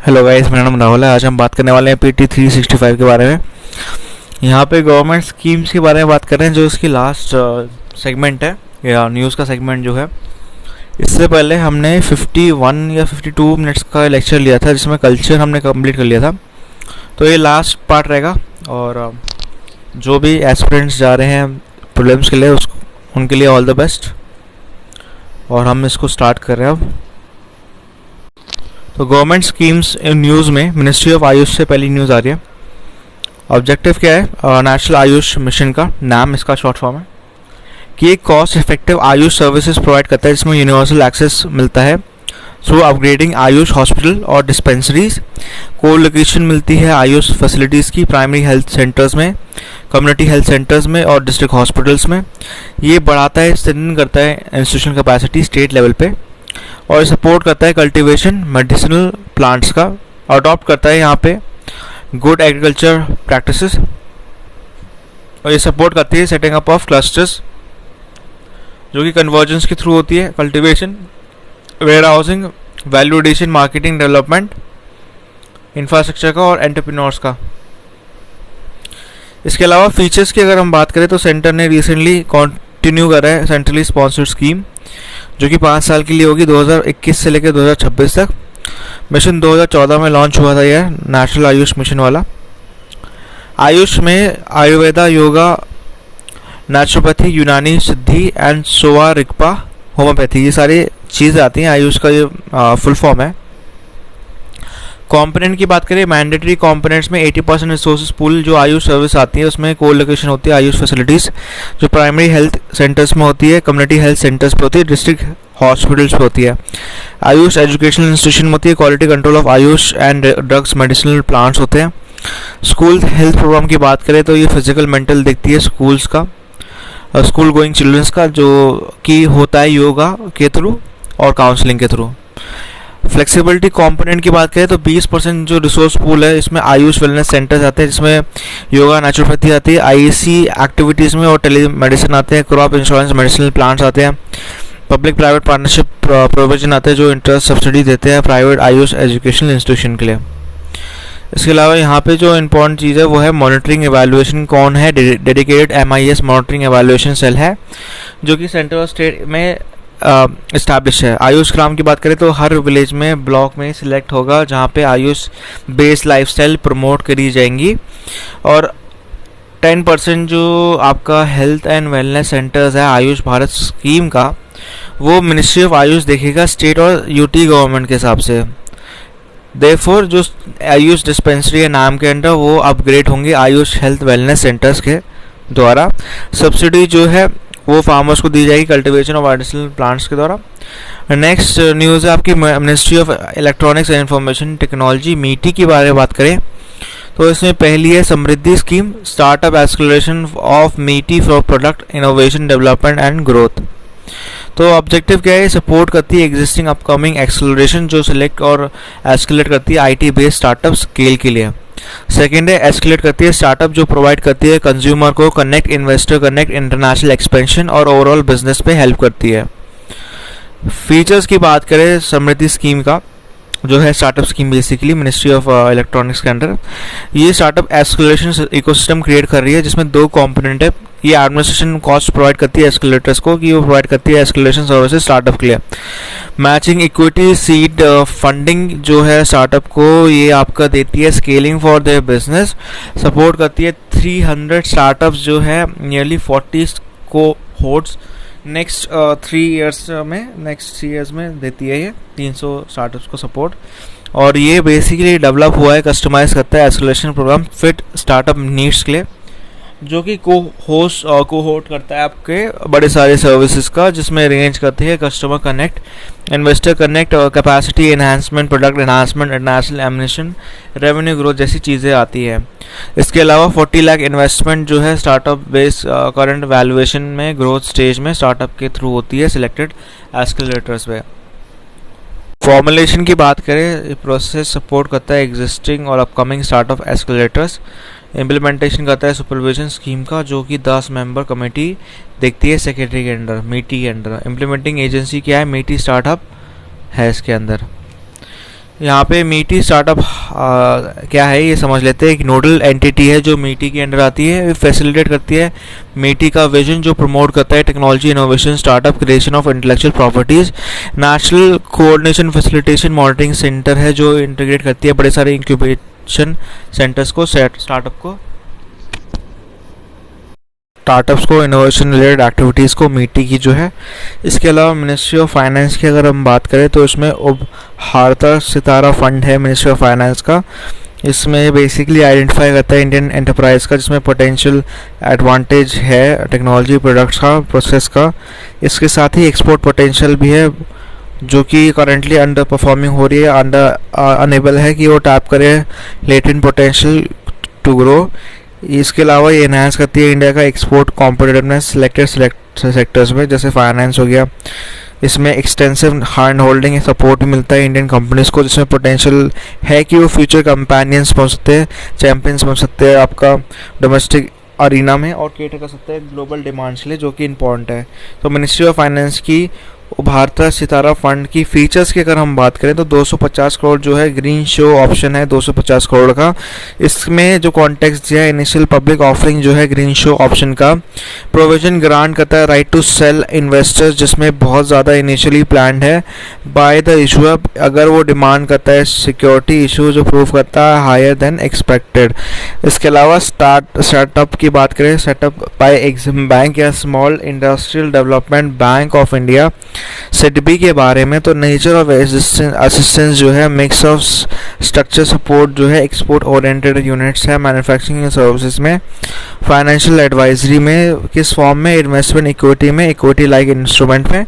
Hello guys, मेरा नाम राहुल है। आज हम बात करने वाले हैं PT 365 के बारे में। यहाँ पे गवर्नमेंट स्कीम्स के बारे में बात कर रहे हैं, जो इसकी लास्ट सेगमेंट है या न्यूज़ का सेगमेंट जो है। इससे पहले हमने 51 या 52 मिनट्स का लेक्चर लिया था, जिसमें कल्चर हमने कंप्लीट कर लिया था। तो ये लास्ट पार्ट रहेगा, और जो भी एस्पिरेंट्स जा रहे हैं प्रीलिम्स के लिए उनके लिए ऑल द बेस्ट। और हम इसको स्टार्ट कर रहे हैं अब। तो गवर्नमेंट स्कीम्स न्यूज़ में मिनिस्ट्री ऑफ आयुष से पहली न्यूज़ आ रही है। ऑब्जेक्टिव क्या है? नेशनल आयुष मिशन का नाम इसका शॉर्ट फॉर्म है कि एक cost effective Ayush services provide करता है, जिसमें यूनिवर्सल एक्सेस मिलता है थ्रू अपग्रेडिंग आयुष हॉस्पिटल और डिस्पेंसरीज। को लोकेशन मिलती है आयुष फैसिलिटीज़ की प्राइमरी हेल्थ सेंटर्स में, कम्युनिटी हेल्थ सेंटर्स में और डिस्ट्रिक्ट हॉस्पिटल्स में। ये बढ़ाता है, स्ट्रेंथन करता है इंस्टीट्यूशन कैपेसिटी स्टेट लेवल पे, और सपोर्ट करता है कल्टीवेशन मेडिसिनल प्लांट्स का, अडॉप्ट करता है यहाँ पे गुड एग्रीकल्चर प्रैक्टिसेस, और ये सपोर्ट करती है सेटिंग अप ऑफ क्लस्टर्स, जो कि कन्वर्जेंस के थ्रू होती है। Cultivation, warehousing, value addition, marketing, development, infrastructure का और एंटरप्रेन्योर्स का। इसके अलावा फीचर्स की अगर हम बात करें तो सेंटर ने रिसेंटली कंटिन्यू करा है सेंट्रली स्पॉन्सर्ड स्कीम, जो कि 5 साल के लिए होगी, 2021 से लेकर 2026 तक। मिशन 2014 में लॉन्च हुआ था यह नेशनल आयुष मिशन वाला। आयुष में आयुर्वेदा, योगा, नेचुरोपैथी, यूनानी सिद्धि एंड सोवा रिक्पा, होम्योपैथी, ये सारी चीज़ें आती हैं। आयुष का ये फुल फॉर्म है। कंपोनेंट की बात करें, मैंडेटरी कंपोनेंट्स में 80% रिसोर्सेज पूल जो आयुष सर्विस आती है उसमें को लोकेशन होती है आयुष फैसिलिटीज़, जो प्राइमरी हेल्थ सेंटर्स में होती है, कम्युनिटी हेल्थ सेंटर्स पे होती है, डिस्ट्रिक्ट हॉस्पिटल्स पे होती है। आयुष एजुकेशनल इंस्टीट्यूशन में होती है, quality control of Ayush and drugs medicinal plants होते हैं। स्कूल हेल्थ प्रोग्राम की बात करें तो ये फिजिकल मेंटल देखती है स्कूल्स का, स्कूल गोइंग चिल्ड्रंस का, जो कि होता है योगा के थ्रू और काउंसलिंग के थ्रू। फ्लेक्सिबिलिटी कंपोनेंट की बात करें तो 20% जो रिसोर्स पूल है इसमें आयुष वेलनेस सेंटर्स आते हैं, जिसमें योगा, नेचुरोपैथी आती है, IEC एक्टिविटीज़ में और टेली मेडिसिन आते हैं, क्रॉप इंश्योरेंस, मेडिसिनल प्लांट्स आते हैं, पब्लिक प्राइवेट पार्टनरशिप प्रोविजन आते हैं जो इंटरेस्ट सब्सिडी देते हैं प्राइवेट आयुष एजुकेशनल इंस्टीट्यूशन के लिए। इसके अलावा यहाँ पे जो इम्पोर्टेंट चीज़ है वो है मॉनिटरिंग एवेल्युएशन। कौन है? Dedicated MIS monitoring evaluation cell है, जो कि सेंटर और स्टेट में इस्टेब्लिश है। आयुष ग्राम की बात करें तो हर विलेज में, ब्लॉक में सिलेक्ट होगा जहाँ पे आयुष बेस्ड लाइफस्टाइल प्रमोट करी जाएंगी, और 10% जो आपका हेल्थ एंड वेलनेस सेंटर्स है आयुष भारत स्कीम का, वो मिनिस्ट्री ऑफ आयुष देखेगा स्टेट और UT गवर्नमेंट के हिसाब से। देयरफॉर जो आयुष डिस्पेंसरी है नाम के अंडर, वो अपग्रेड होंगे आयुष हेल्थ वेलनेस सेंटर्स के द्वारा। सब्सिडी जो है वो फार्मर्स को दी जाएगी कल्टीवेशन ऑफ आर्टिफिशियल प्लांट्स के द्वारा। नेक्स्ट न्यूज़ है आपकी ministry of electronics and information technology, MITI की बारे में बात करें तो इसमें पहली है Samriddhi scheme, startup acceleration of MITI for product innovation development and growth. तो ऑब्जेक्टिव क्या है? सपोर्ट करती है एग्जिस्टिंग अपकमिंग एक्सेलरेशन, जो सिलेक्ट और एस्केलेट करती है IT बेस्ड स्टार्टअप स्केल के लिए। सेकेंड है एस्केलेट करती है स्टार्टअप, जो प्रोवाइड करती है कंज्यूमर को connect, investor connect, international expansion और ओवरऑल बिजनेस पे हेल्प करती है। फीचर्स की बात करें समृद्धि स्कीम का, जो है startup scheme basically ministry of electronics के अंडर, ये स्टार्टअप एस्केलेशन इकोसिस्टम क्रिएट कर रही है, जिसमें 2 कंपोनेंट है। ये एडमिनिस्ट्रेशन कॉस्ट प्रोवाइड करती है एस्केलेटर्स को, कि वो प्रोवाइड करती है एस्केलेशन सर्विसेज स्टार्टअप के लिए। मैचिंग इक्विटी सीड फंडिंग जो है स्टार्टअप को, ये आपका देती है scaling for their business, support करती है 300 स्टार्टअप्स जो है, नियरली 40 कोहोर्ट्स नेक्स्ट 3 ईयर्स में देती है ये 300 स्टार्टअप्स को सपोर्ट। और ये बेसिकली डेवलप हुआ है, कस्टमाइज करता है escalation program fit startup needs के लिए, जो कि कोहोर्ट करता है आपके बड़े सारे सर्विसेज का, जिसमें रेंज करती है customer connect, investor connect, capacity enhancement, product enhancement, international emanation, revenue growth जैसी चीज़ें आती है। इसके अलावा 40 लाख इन्वेस्टमेंट जो है स्टार्टअप बेस करंट वैल्यूएशन में ग्रोथ स्टेज में स्टार्टअप के थ्रू होती है सिलेक्टेड एस्केलेटर्स पे। फॉर्मुलेशन की बात करें, प्रोसेस सपोर्ट करता है एग्जिस्टिंग और अपकमिंग स्टार्टअप एस्केलेटर्स। इम्प्लीमेंटेशन करता है सुपरविजन स्कीम का, जो कि 10 मेंबर कमेटी देखती है सेक्रेटरी के अंडर, MITI के अंडर। इम्प्लीमेंटिंग एजेंसी क्या है? MITI स्टार्टअप है इसके अंदर। यहाँ पे मीटी स्टार्टअप क्या है ये समझ लेते हैं। एक नोडल एंटिटी है जो मीटी के अंडर आती है, फैसिलिटेट करती है मीटी का विजन जो प्रमोट करता है technology innovation, startup, creation of intellectual properties. National coordination facilitation monitoring centre है जो इंटीग्रेट करती है बड़े सारे इंक्यूबेशन सेंटर्स को, स्टार्टअप्स को, इनोवेशन रिलेटेड एक्टिविटीज़ को मीटी की जो है। इसके अलावा मिनिस्ट्री ऑफ फाइनेंस की अगर हम बात करें तो इसमें उभारता सितारा फंड है मिनिस्ट्री ऑफ फाइनेंस का। इसमें बेसिकली आइडेंटिफाई करता है इंडियन एंटरप्राइज का जिसमें पोटेंशियल एडवांटेज है टेक्नोलॉजी प्रोडक्ट्स का, प्रोसेस का। इसके साथ ही एक्सपोर्ट पोटेंशियल भी है जो कि करंटली अंडर परफॉर्मिंग हो रही है, अनेबल है कि वो टैप करे लेटेंट पोटेंशियल टू ग्रो। इसके अलावा ये एनहांस करती है इंडिया का एक्सपोर्ट कॉम्पिटिटिवनेस सिलेक्टेड सेक्टर्स में, जैसे फाइनेंस हो गया। इसमें एक्सटेंसिव हैंड होल्डिंग सपोर्ट मिलता है इंडियन कंपनीज को, जिसमें पोटेंशियल है कि वो फ्यूचर कंपेनियंस बन सकते हैं, चैंपियंस बन सकते हैं आपका डोमेस्टिक अरीना में, और केटर कर सकते हैं ग्लोबल डिमांड्स के लिए, जो कि इम्पोर्टेंट है। तो मिनिस्ट्री ऑफ फाइनेंस की उभारता सितारा फंड की फीचर्स की अगर हम बात करें तो 250 करोड़ जो है ग्रीन शो ऑप्शन है 250 करोड़ का। इसमें जो कॉन्टेक्स्ट दिया है इनिशियल पब्लिक ऑफरिंग जो है ग्रीन शो ऑप्शन का। प्रोविजन ग्रांट करता है राइट टू सेल इन्वेस्टर्स, जिसमें बहुत ज़्यादा इनिशियली प्लान्ड है बाय द इशूअर, अगर वो डिमांड करता है सिक्योरिटी इशू जो प्रूव करता है हायर देन एक्सपेक्टेड। इसके अलावा स्टार्टअप की बात करें, सेटअप बाय एग्जिम बैंक या small industrial development bank of India SIDBI के बारे में, तो नेचर ऑफ असिस्टेंस जो है मिक्स ऑफ स्ट्रक्चर सपोर्ट जो है, एक्सपोर्ट ओरिएंटेड यूनिट्स है मैन्युफैक्चरिंग सर्विसेज में, फाइनेंशियल एडवाइजरी में, किस फॉर्म में, इन्वेस्टमेंट इक्विटी में, इक्विटी लाइक इंस्ट्रूमेंट में,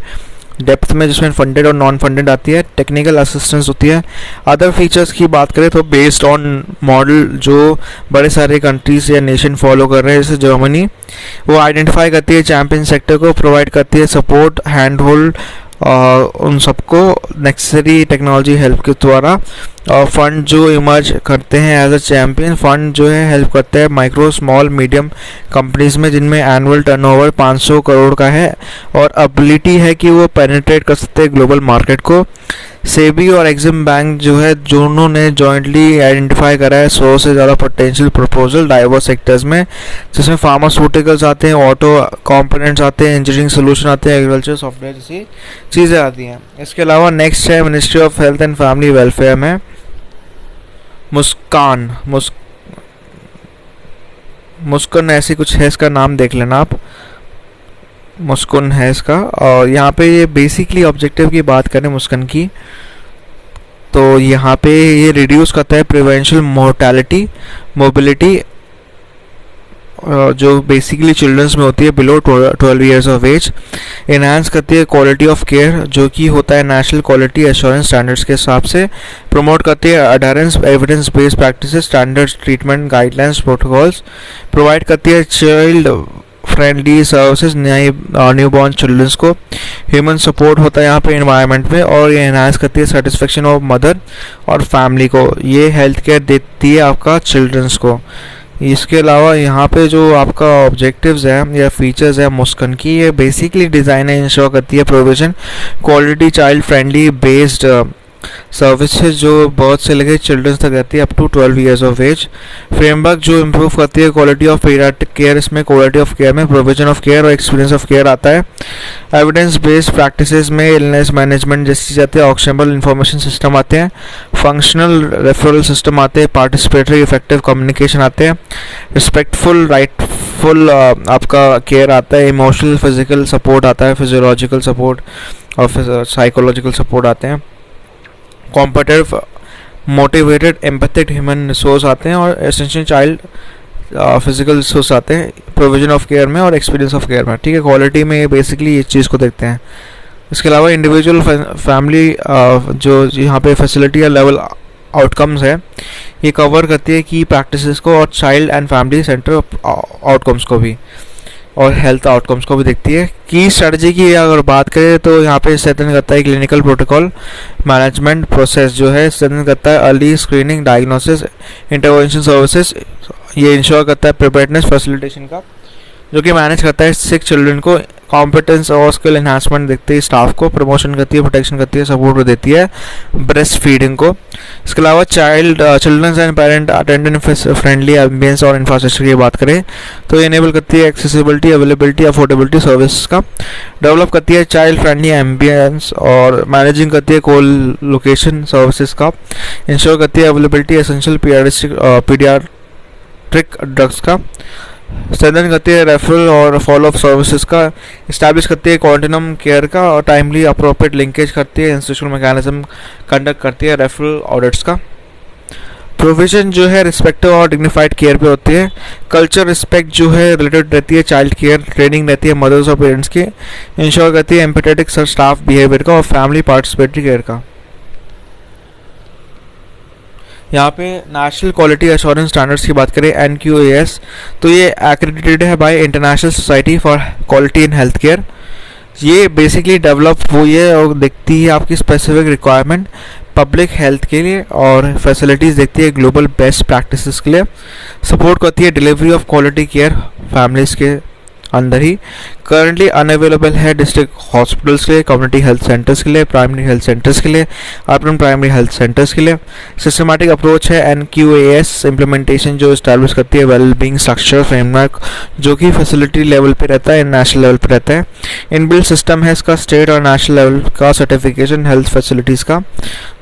डेप्थ में जिसमें फंडेड और नॉन फंडेड आती है, टेक्निकल असिस्टेंस होती है। अदर फीचर्स की बात करें तो बेस्ड ऑन मॉडल जो बड़े सारे कंट्रीज या नेशन फॉलो कर रहे हैं, जैसे जर्मनी, वो आइडेंटिफाई करती है चैंपियन सेक्टर को, प्रोवाइड करती है सपोर्ट, हैंड होल्ड उन सबको नेसेसरी टेक्नोलॉजी हेल्प के द्वारा। और फंड जो इमर्ज करते हैं एज अ चैम्पियन फंड जो है हेल्प करते हैं माइक्रो स्मॉल मीडियम कंपनीज में जिनमें एनुअल टर्नओवर 500 करोड़ का है और एबिलिटी है कि वो पेनिट्रेट कर सकते हैं ग्लोबल मार्केट को। सेबी और एग्जिम बैंक जो है दोनों ने जॉइंटली आइडेंटिफाई करा है 100 से ज़्यादा पोटेंशियल प्रपोजल डाइवर्स सेक्टर्स में, जिसमें फार्मास्यूटिकल्स आते हैं, ऑटो कंपोनेंट्स आते हैं, इंजीनियरिंग सोल्यूशन आते हैं, एग्रीकल्चर सॉफ्टवेयर जैसी चीज़ें आती हैं। इसके अलावा नेक्स्ट है ministry of health and family welfare में मुस्कान ऐसी कुछ है, इसका नाम देख लेना आप, मुस्कान है इसका। और यहाँ पे ये बेसिकली ऑब्जेक्टिव की बात करें मुस्कान की, तो यहाँ पे ये रिड्यूस करता है प्रिवेंशियल मोर्टेलिटी मोबिलिटी जो बेसिकली चिल्ड्रंस में होती है below 12 years of age. Enhance करती है क्वालिटी ऑफ केयर जो कि होता है नेशनल क्वालिटी एश्योरेंस स्टैंडर्ड्स के हिसाब से। प्रमोट करती है adherence evidence based practices, standards, treatment guidelines, protocols. Provide करती है child friendly services newborn childrens को। ह्यूमन सपोर्ट होता है यहाँ पे एनवायरनमेंट में, और ये एनहांस करती है सेटिस्फेक्शन ऑफ मदर और फैमिली को। ये हेल्थ केयर देती है आपका चिल्ड्रंस को। इसके अलावा यहाँ पे जो आपका ऑब्जेक्टिव्स है या फीचर्स है मुस्कान की, ये बेसिकली डिज़ाइन है इंश्योर करती है provision quality child friendly based services जो बर्थ से लेकर चिल्ड्रंस तक रहती है up to 12 years of age. Framework जो इम्प्रूव करती है क्वालिटी ऑफ पीडियाट्रिक केयर, इसमें क्वालिटी ऑफ केयर में प्रोविजन ऑफ केयर और एक्सपीरियंस ऑफ केयर आता है। एविडेंस बेस्ड प्रैक्टिसेस में इलनेस मैनेजमेंट जैसी जाते हैं, ऑक्शनेबल इंफॉर्मेशन सिस्टम आते हैं, फंक्शनल रेफरल सिस्टम आते हैं, पार्टिसिपेटरी इफेक्टिव कम्युनिकेशन आते हैं, रिस्पेक्टफुल राइटफुल आपका केयर आता है, इमोशनल फिजिकल सपोर्ट आता है, फिजियोलॉजिकल सपोर्ट और साइकोलॉजिकल सपोर्ट आते हैं, competitive motivated empathic human resource आते हैं, और एसेंशियल चाइल्ड फिजिकल रिसोर्स आते हैं प्रोविजन ऑफ केयर में और एक्सपीरियंस ऑफ केयर में। ठीक है, क्वालिटी में ये बेसिकली इस चीज़ को देखते हैं। इसके अलावा इंडिविजुअल फैमिली जो यहाँ पे फैसिलिटी या लेवल आउटकम्स है, ये कवर करती है की प्रैक्टिसेस को और child and family centre outcomes को भी, और हेल्थ आउटकम्स को भी देखती है। की स्ट्रेटजी की अगर बात करें तो यहाँ पे स्ट्रेंथन करता है क्लिनिकल प्रोटोकॉल मैनेजमेंट प्रोसेस जो है, स्ट्रेंथन करता है early screening diagnosis intervention services, ये इंश्योर करता है प्रिपेयर्डनेस फैसिलिटेशन का, जो कि मैनेज करता है सिक चिल्ड्रन को कॉम्पिटेंस और स्किल एनहांसमेंट देखती है स्टाफ को, प्रमोशन करती है, प्रोटेक्शन करती है, सपोर्ट देती है ब्रेस्ट फीडिंग को। इसके अलावा children's and parent attendant friendly ambience और इंफ्रास्ट्रक्चर की बात करें तो ये इनेबल करती है एक्सेसिबिलिटी, अवेलेबिलिटी, अफोर्डेबिलिटी सर्विस का। डेवलप करती है चाइल्ड फ्रेंडली एम्बियंस और मैनेजिंग करती है को लोकेशन सर्विसेज का। इंश्योर करती है अवेलेबिलिटी एसेंशियल पीडियाट्रिक ड्रग्स का। स्ट्रेंथन करती है रेफरल और फॉलो अप सर्विसेज का। इस्टेब्लिश करती है कॉन्टिन्यूम केयर का और टाइमली अप्रोप्रिएट लिंकेज करती है। इंस्टीट्यूशनल मैकेनिज्म कंडक्ट करती है रेफरल ऑडिट्स का। प्रोविजन जो है रिस्पेक्टिव और डिग्निफाइड केयर पे होती है। कल्चर रिस्पेक्ट जो है रिलेटेड रहती है चाइल्ड केयर। ट्रेनिंग रहती है मदर्स और पेरेंट्स की। इंश्योर करती है एम्पैथेटिक स्टाफ बिहेवियर का और फैमिली पार्टिसिपेटरी केयर का। यहाँ पे नेशनल क्वालिटी एश्योरेंस स्टैंडर्ड्स की बात करें NQAS तो ये एक्रेडिटेड है bye international society for quality in health care. ये बेसिकली डेवलप हुई है और देखती है आपकी स्पेसिफिक रिक्वायरमेंट पब्लिक हेल्थ के लिए और फैसिलिटीज़ देखती है ग्लोबल बेस्ट प्रैक्टिसेस के लिए। सपोर्ट करती है delivery of quality care families के अंदर ही। करंटली अनअवेलेबल है डिस्ट्रिक्ट हॉस्पिटल्स के लिए, कम्युनिटी हेल्थ सेंटर्स के लिए, प्राइमरी हेल्थ सेंटर्स के लिए, अर्बन प्राइमरी हेल्थ सेंटर्स के लिए। सिस्टमैटिक अप्रोच है NQAS इम्प्लीमेंटेशन जो इस्टेब्लिश करती है वेल बीइंग स्ट्रक्चर फ्रेमवर्क जो कि फैसिलिटी लेवल पे रहता है, नेशनल लेवल पे रहता है। इनबिल्ट सिस्टम है इसका स्टेट और नेशनल लेवल का सर्टिफिकेशन हेल्थ फैसिलिटीज़ का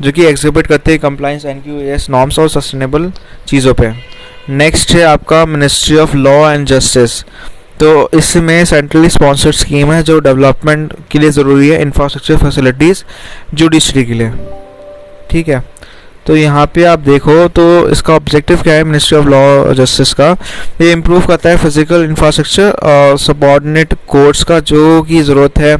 जो कि एग्जिबिट करते हैं कंप्लाइंस NQAS नॉर्म्स और सस्टेनेबल चीज़ों पे। नेक्स्ट है आपका ministry of law and justice. तो इसमें सेंट्रली स्पॉन्सर्ड स्कीम है जो डेवलपमेंट के लिए ज़रूरी है इंफ्रास्ट्रक्चर फैसिलिटीज़ जुडिशरी के लिए। ठीक है, तो यहाँ पे आप देखो तो इसका ऑब्जेक्टिव क्या है मिनिस्ट्री ऑफ लॉ जस्टिस का। ये इम्प्रूव करता है फिजिकल इंफ्रास्ट्रक्चर और सबऑर्डिनेट कोर्ट्स का जो की ज़रूरत है,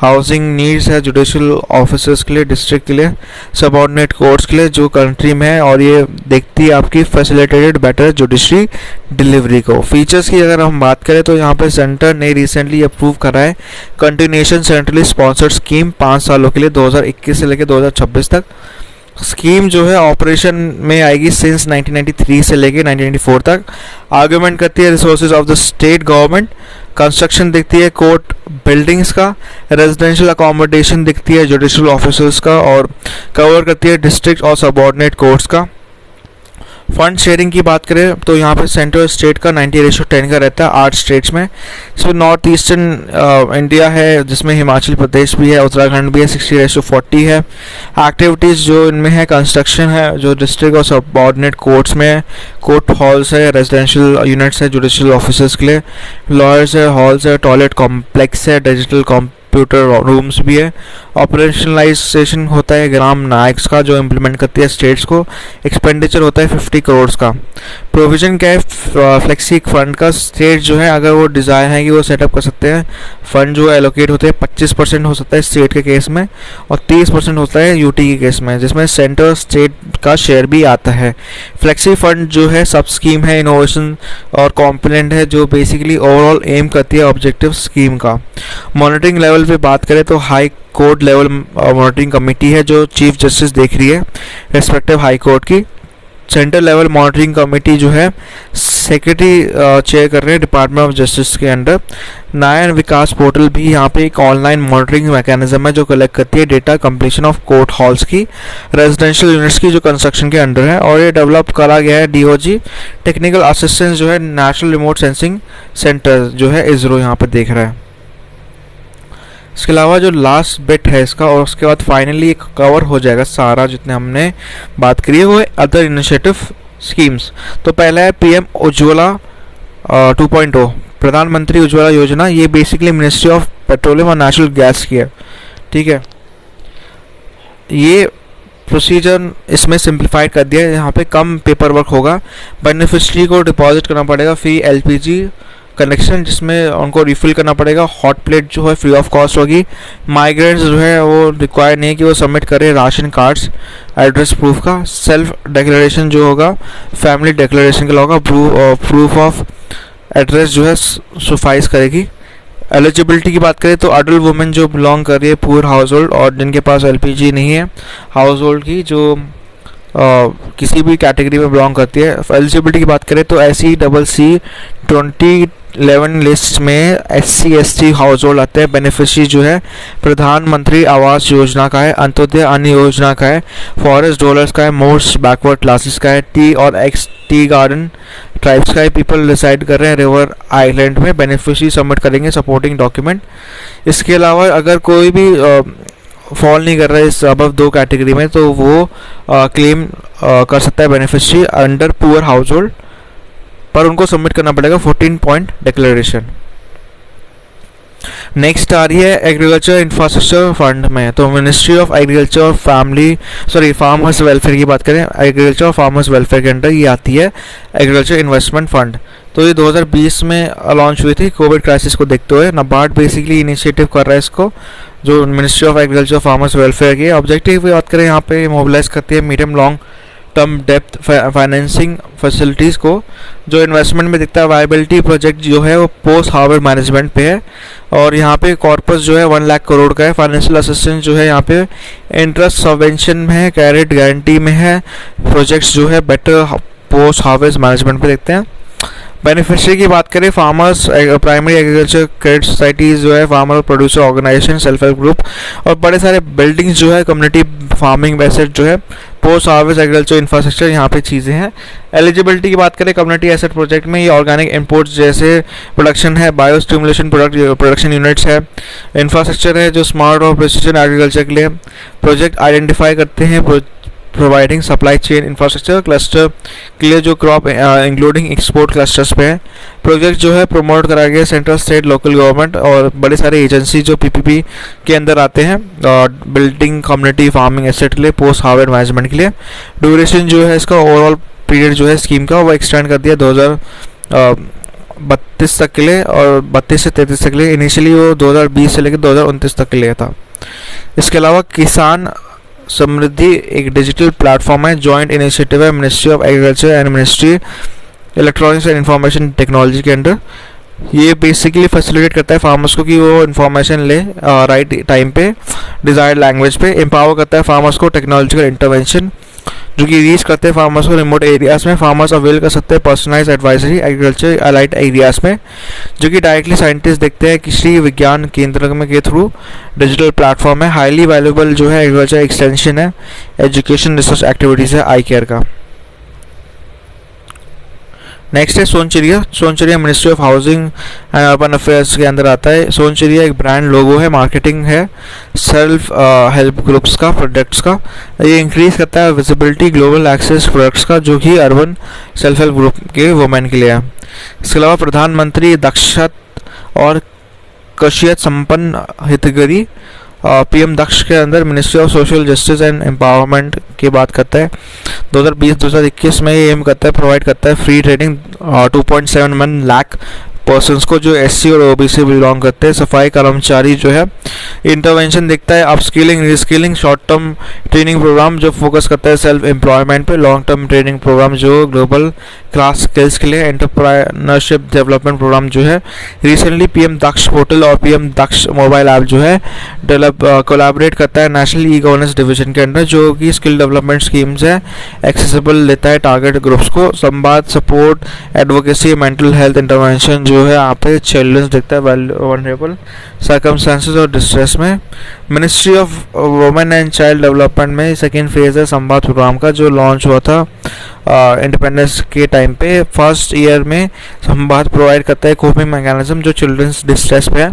हाउसिंग नीड्स है जुडिशल ऑफिसर्स के लिए, डिस्ट्रिक्ट के लिए, सबऑर्डिनेट कोर्ट्स के लिए जो कंट्री में है। और ये देखती है आपकी फैसिलिटेटेड बेटर जुडिशरी डिलीवरी को। फीचर्स की अगर हम बात करें तो यहाँ पे सेंटर ने रिसेंटली अप्रूव करा है कंटिन्यूएशन सेंट्रली स्पॉन्सर्ड स्कीम 5 सालों के लिए 2021 से लेकर 2026 तक। स्कीम जो है ऑपरेशन में आएगी सिंस 1993 से लेके 1994 तक। आर्गुमेंट करती है resources of the state government. Construction दिखती है कोर्ट बिल्डिंग्स का। रेजिडेंशियल अकोमोडेशन दिखती है जुडिशल ऑफिसर्स का और कवर करती है डिस्ट्रिक्ट और सबऑर्डिनेट कोर्ट्स का। फंड शेयरिंग की बात करें तो यहाँ पे सेंट्रल स्टेट का 90:10 का रहता है 8 स्टेट्स में। इसमें नॉर्थ ईस्टर्न इंडिया है जिसमें हिमाचल प्रदेश भी है, उत्तराखंड भी है, 60:40 है। एक्टिविटीज़ जो इनमें है कंस्ट्रक्शन है जो डिस्ट्रिक्ट और सबऑर्डिनेट कोर्ट्स में है, कोर्ट हॉल्स है, रेजिडेंशियल यूनिट्स है जुडिशल ऑफिसर्स के लिए, लॉयर्स है, हॉल्स है, टॉयलेट कॉम्प्लेक्स है, डिजिटल कंप्यूटर रूम्स भी है। ऑपरेशनलाइजेशन होता है ग्राम नायक्स का जो इम्प्लीमेंट करती है स्टेट्स को। एक्सपेंडिचर होता है 50 करोड़ का। प्रोविजन क्या है फ्लेक्सी फंड का। स्टेट जो है अगर वो डिज़ायर है कि वो सेटअप कर सकते हैं फंड जो एलोकेट होते हैं 25% हो सकता है स्टेट के केस में और 30% होता है यूटी के केस में जिसमें सेंटर स्टेट का शेयर भी आता है। फ्लेक्सी फंड जो है सब स्कीम है, इनोवेशन और कॉम्पोनेंट है जो बेसिकली ओवरऑल एम करती है ऑब्जेक्टिव स्कीम का। मॉनिटरिंग लेवल पे बात करें तो high court level monitoring committee है जो चीफ जस्टिस देख रही है रेस्पेक्टिव हाई कोर्ट की। सेंट्रल लेवल मॉनिटरिंग कमेटी जो है सेक्रेटरी चेयर कर रहे हैं डिपार्टमेंट ऑफ जस्टिस के अंडर। न्याय विकास पोर्टल भी यहाँ पे एक ऑनलाइन मॉनिटरिंग मैकेनिज्म है जो कलेक्ट करती है data completion of court halls की, रेजिडेंशियल यूनिट्स की जो कंस्ट्रक्शन के अंडर है। और ये डेवलप करा गया है DOG टेक्निकल असिस्टेंस जो है नेशनल रिमोट सेंसिंग सेंटर जो है इसरो यहाँ पे देख रहा है। इसके अलावा जो लास्ट बिट है इसका और उसके बाद फाइनली कवर हो जाएगा सारा जितने हमने बात करी है वो है अदर इनिशिएटिव स्कीम्स। तो पहला है PM उज्ज्वला 2.0 प्रधानमंत्री उज्ज्वला योजना। ये बेसिकली मिनिस्ट्री ऑफ पेट्रोलियम और नेचुरल गैस की है। ठीक है, ये प्रोसीजर इसमें सिंप्लीफाइड कर दिया है। यहाँ पे कम पेपर वर्क होगा। बेनिफिशरी को डिपॉजिट करना पड़ेगा फ्री LPG कनेक्शन जिसमें उनको रिफिल करना पड़ेगा। हॉट प्लेट जो है फ्री ऑफ कॉस्ट होगी। माइग्रेंट्स जो है वो रिक्वायर नहीं है कि वो सबमिट करें राशन कार्ड्स एड्रेस प्रूफ का। सेल्फ डिक्लेरेशन जो होगा फैमिली डिक्लेरेशन के होगा। प्रूफ ऑफ एड्रेस जो है सुफाइस करेगी। एलिजिबिलिटी की बात करें तो अडल्ट वुमेन जो बिलोंग कर रही है पुअर हाउस होल्ड और जिनके पास LPG नहीं है हाउस होल्ड की जो किसी भी कैटेगरी में बिलोंग करती है। एलिजिबिलिटी की बात करें तो SECC 2011 लिस्ट में SC/ST हाउस होल्ड आते हैं। बेनिफिशरी जो है प्रधानमंत्री आवास योजना का है, अंत्योदय अन्न योजना का है, फॉरेस्ट डॉलर्स का है, मोस्ट बैकवर्ड क्लासेस का है, टी और एक्स टी गार्डन ट्राइब्स का है। पीपल डिसाइड कर रहे हैं रिवर आइलैंड में। बेनिफिशरी सबमिट करेंगे सपोर्टिंग डॉक्यूमेंट। इसके अलावा अगर कोई भी फॉल नहीं कर रहा है इस अबव 2 कैटेगरी में तो वो क्लेम कर सकता है beneficiary under poor house hold, पर उनको सबमिट करना पड़ेगा 14 पॉइंट डिक्लेरेशन। नेक्स्ट आ रही है एग्रीकल्चर इंफ्रास्ट्रक्चर फंड में। तो ministry of agriculture farmers welfare की बात करें, एग्रीकल्चर और फार्मर्स वेलफेयर के अंडर ये आती है एग्रीकल्चर इन्वेस्टमेंट फंड। तो ये 2020 में लॉन्च हुई थी कोविड क्राइसिस को देखते हुए। नाबार्ड बेसिकली इनिशिएटिव कर रहा है इसको, जो ministry of agriculture farmers welfare की ऑब्जेक्टिव की बात करें यहाँ पे मोबिलाइज करती है medium long term depth financing facilities को। जो इन्वेस्टमेंट में दिखता है वायबिलिटी प्रोजेक्ट जो है वो पोस्ट हार्वेस्ट मैनेजमेंट पे है, और यहाँ पे कॉर्पस जो है 1 लाख करोड़ का है। फाइनेंशियल असिस्टेंस जो है यहाँ पे इंटरेस्ट सबवेंशन में है, क्रेडिट गारंटी में है। प्रोजेक्ट्स जो है बेटर पोस्ट हार्वेस्ट मैनेजमेंट पे देखते हैं। बेनिफिशरी की बात करें farmers primary agriculture credit societies जो है, farmer producer organisation, self help group और बड़े सारे बिल्डिंग्स जो है, कम्युनिटी फार्मिंग एसेट जो है, पोस्ट हार्वेस्ट एग्रीकल्चर इंफ्रास्ट्रक्चर यहाँ पे चीज़ें हैं। एलिजिबिलिटी की बात करें कम्युनिटी एसेट प्रोजेक्ट में ये ऑर्गेनिक इम्पोर्ट्स जैसे प्रोडक्शन है, बायो स्टिमुलेशन प्रोडक्शन यूनिट्स है, इंफ्रास्ट्रक्चर है जो स्मार्ट और प्रिसिजन एग्रीकल्चर के लिए प्रोजेक्ट आइडेंटिफाई करते हैं, providing supply chain infrastructure cluster के लिए जो क्रॉप इंक्लूडिंग एक्सपोर्ट क्लस्टर्स पे है। प्रोजेक्ट जो है प्रमोट करा गया सेंट्रल स्टेट लोकल गवर्नमेंट और बड़े सारे एजेंसी जो PPP के अंदर आते हैं, बिल्डिंग कम्युनिटी फार्मिंग एसेट के लिए, पोस्ट हार्वेस्ट मैनेजमेंट के लिए। ड्यूरेशन जो है इसका ओवरऑल पीरियड जो है स्कीम का वो एक्सटेंड कर दिया 2032 तक के लिए, और 32 से 33 तक के लिए। इनिशियली वो 2020 से लेकर 2029 तक के लिए था। इसके अलावा किसान समृद्धि एक डिजिटल प्लेटफॉर्म है, जॉइंट इनिशिएटिव है ministry of agriculture and ministry electronics and information technology के अंडर। ये बेसिकली फैसिलिटेट करता है फार्मर्स को कि वो इन्फॉर्मेशन ले राइट टाइम पे, डिजायर्ड लैंग्वेज पे। एम्पावर करता है फार्मर्स को टेक्नोलॉजिकल इंटरवेंशन जो कि रीच करते हैं फार्मर्स को रिमोट एरियाज़ में। फार्मर्स अवेल कर सकते हैं personalize advisory agriculture allied areas में, जो कि डायरेक्टली साइंटिस्ट देखते हैं कृषि विज्ञान केंद्र में के थ्रू। डिजिटल प्लेटफॉर्म है, हाईली वैल्यूएबल जो है एग्रीकल्चर एक्सटेंशन है, एजुकेशन रिसर्च एक्टिविटीज़ है, आई केयर का। नेक्स्ट है Sonchiriya. Sonchiriya ministry of housing and urban affairs के अंदर आता है। सोनचिड़िया एक ब्रांड लोगो है, मार्केटिंग है सेल्फ हेल्प ग्रुप्स का, प्रोडक्ट्स का। ये इंक्रीज करता है विजिबिलिटी ग्लोबल एक्सेस प्रोडक्ट्स का, जो कि अर्बन सेल्फ हेल्प ग्रुप के वुमेन के लिए है। इसके अलावा प्रधानमंत्री दक्षत और कशियत संपन्न हितग्राही PM दक्ष के अंदर ministry of social justice and empowerment की बात करता है। 2020-2021 में ये एम करता है प्रोवाइड करता है फ्री ट्रेनिंग 2.71 लाख पर्सन्स को जो SC और OBC बिलोंग करते हैं। सफाई कर्मचारी जो है इंटरवेंशन देखता है, upskilling reskilling, short term training program जो फोकस करता है सेल्फ एम्प्लॉयमेंट पे, लॉन्ग टर्म ट्रेनिंग प्रोग्राम जो ग्लोबल क्लास स्किल्स के लिए, एंटरप्रेन्योरशिप डेवलपमेंट प्रोग्राम जो है। रिसेंटली PM दक्ष पोर्टल और PM दक्ष मोबाइल ऐप जो है कोलैबोरेट करता है नेशनल ई गवर्नेंस डिवीजन के अंडर, जो कि स्किल डेवलपमेंट स्कीम्स है एक्सेसिबल लेता है टारगेट ग्रुप्स को। Samvaad support advocacy mental health intervention जो है यहाँ पे चिल्ड्रंस देखता है वल्नरेबल सर्कमस्टेंसेस और डिस्ट्रेस में। Ministry of women and child development में सेकेंड फेज है संवाद प्रोग्राम का, जो लॉन्च हुआ था इंडिपेंडेंस के टाइम पे। फर्स्ट ईयर में संवाद प्रोवाइड करता है कोपिंग मैकेनिज्म जो चिल्ड्रंस डिस्ट्रेस पे है,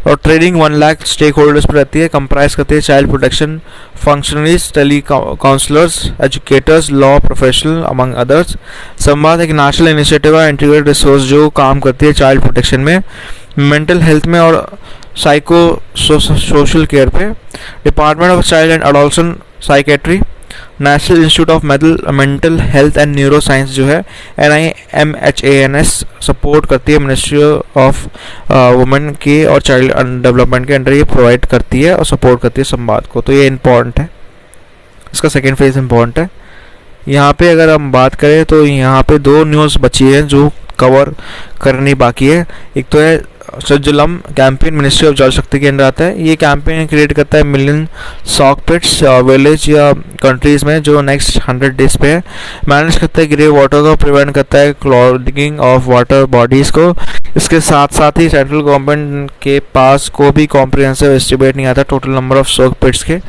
और ट्रेनिंग 1 लाख स्टेक होल्डर्स पर रहती है। कंप्राइज करती है child protection functionaries, tele counsellors, educators, law professional among others. Samvaad एक नेशनल इनिशिएटिव है, इंटीग्रेटेड रिसोर्स जो काम करती है चाइल्ड प्रोटेक्शन में, मेंटल हेल्थ में और साइको सोशल केयर पे। Department of child and adolescent psychiatry, national institute of mental health and neuro science जो है NIMHANS सपोर्ट करती है मिनिस्ट्री ऑफ वुमेन के और चाइल्ड डेवलपमेंट के अंडर ये प्रोवाइड करती है और सपोर्ट करती है संवाद को। तो ये इम्पॉर्टेंट है, इसका सेकेंड फेज इम्पॉर्टेंट है। यहाँ पे अगर हम बात करें तो यहाँ पे 2 न्यूज़ बची है जो कवर करनी बाकी है। एक तो है सज्जलम कैंपेन मिनिस्ट्री ऑफ जल शक्ति के अंडर आता है। ये कैंपेन क्रिएट करता है मिलियन सॉक पिट्स विलेज या कंट्रीज़ में जो नेक्स्ट 100 डेज पे है। मैनेज करता है ग्रे वाटर को, प्रिवेंट करता है क्लॉगिंग ऑफ वाटर बॉडीज़ को। इसके साथ साथ ही सेंट्रल गवर्नमेंट के पास को भी कॉम्प्रिहेंसिव एस्टिमेट नहीं आता टोटल नंबर ऑफ सॉक पिट्स के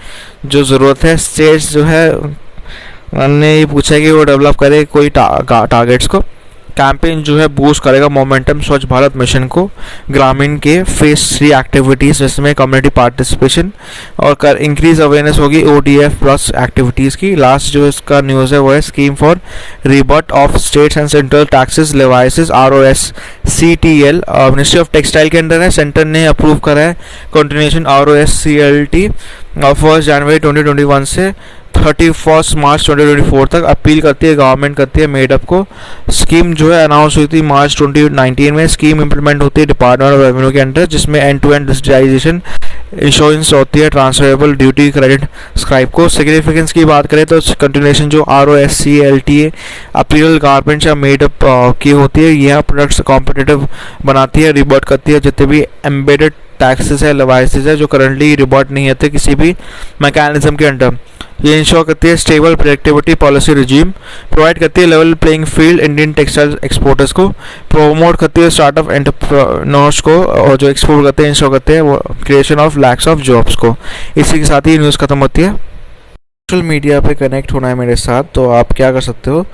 जो ज़रूरत है। स्टेट्स जो है हमने ये पूछा है कि वो डेवलप करे कोई टारगेट्स को। कैंपेन जो है बूस्ट करेगा मोमेंटम स्वच्छ भारत मिशन को, ग्रामीण के फेज 3 एक्टिविटीज़ जिसमें कम्युनिटी पार्टिसिपेशन और इंक्रीज अवेयरनेस होगी ODF प्लस एक्टिविटीज़ की। लास्ट जो इसका न्यूज़ है वो है scheme for rebate of states and central taxes levies ROSCTL ministry of textile के अंडर है। सेंटर ने अप्रूव करा है कंटिन्यूएशन ROSCLT 1 जनवरी 2021 से 31 मार्च 2024 तक। अपील करती है गवर्नमेंट करती है मेडअप को। स्कीम जो है अनाउंस हुई थी मार्च 2019 में। स्कीम इंप्लीमेंट होती है डिपार्टमेंट ऑफ रेवेन्यू के अंडर जिसमें end to end digitisation insurance होती है ट्रांसफरेबल ड्यूटी क्रेडिट स्क्राइब को। सिग्निफिकेंस की बात करें तो कंटिन्यूएशन जो ROSCLTA अपील गारमेंट्स या मेडअप की होती है। यह प्रोडक्ट्स कॉम्पिटिटिव बनाती है, रिबर्ट करती है जितने भी एम्बेडेड टैक्सेस है लेवाइसेस है जो करंटली रिबर्ट नहीं होते किसी भी मैकेनिज्म के अंडर। ये इंश्योर करती है स्टेबल प्रेडिक्टिविटी पॉलिसी रिजीम, प्रोवाइड करती है level playing field Indian textile exporters को, प्रोमोट करती है स्टार्टअप एंटरप्रेन्योर्स को और जो एक्सपोर्ट करते हैं इंश्योर करते हैं वो creation of lakhs of jobs को। इसी के साथ ही न्यूज़ खत्म होती है। सोशल मीडिया पे कनेक्ट होना है मेरे साथ तो आप क्या कर सकते हो,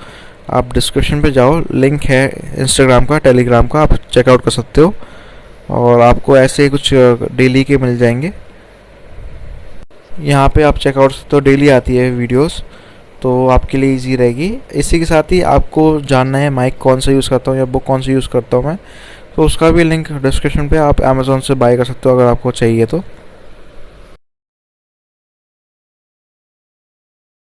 आप डिस्क्रिप्शन पे जाओ, लिंक है इंस्टाग्राम का टेलीग्राम का, आप चेकआउट कर सकते हो और आपको ऐसे ही कुछ डेली के मिल जाएंगे। यहाँ पे आप चेकआउट तो डेली आती है वीडियोस तो आपके लिए इजी रहेगी। इसी के साथ ही आपको जानना है माइक कौन सा यूज़ करता हूँ या बुक कौन सी यूज़ करता हूँ मैं, तो उसका भी लिंक डिस्क्रिप्शन पे आप अमेज़ॉन से बाय कर सकते हो अगर आपको चाहिए तो।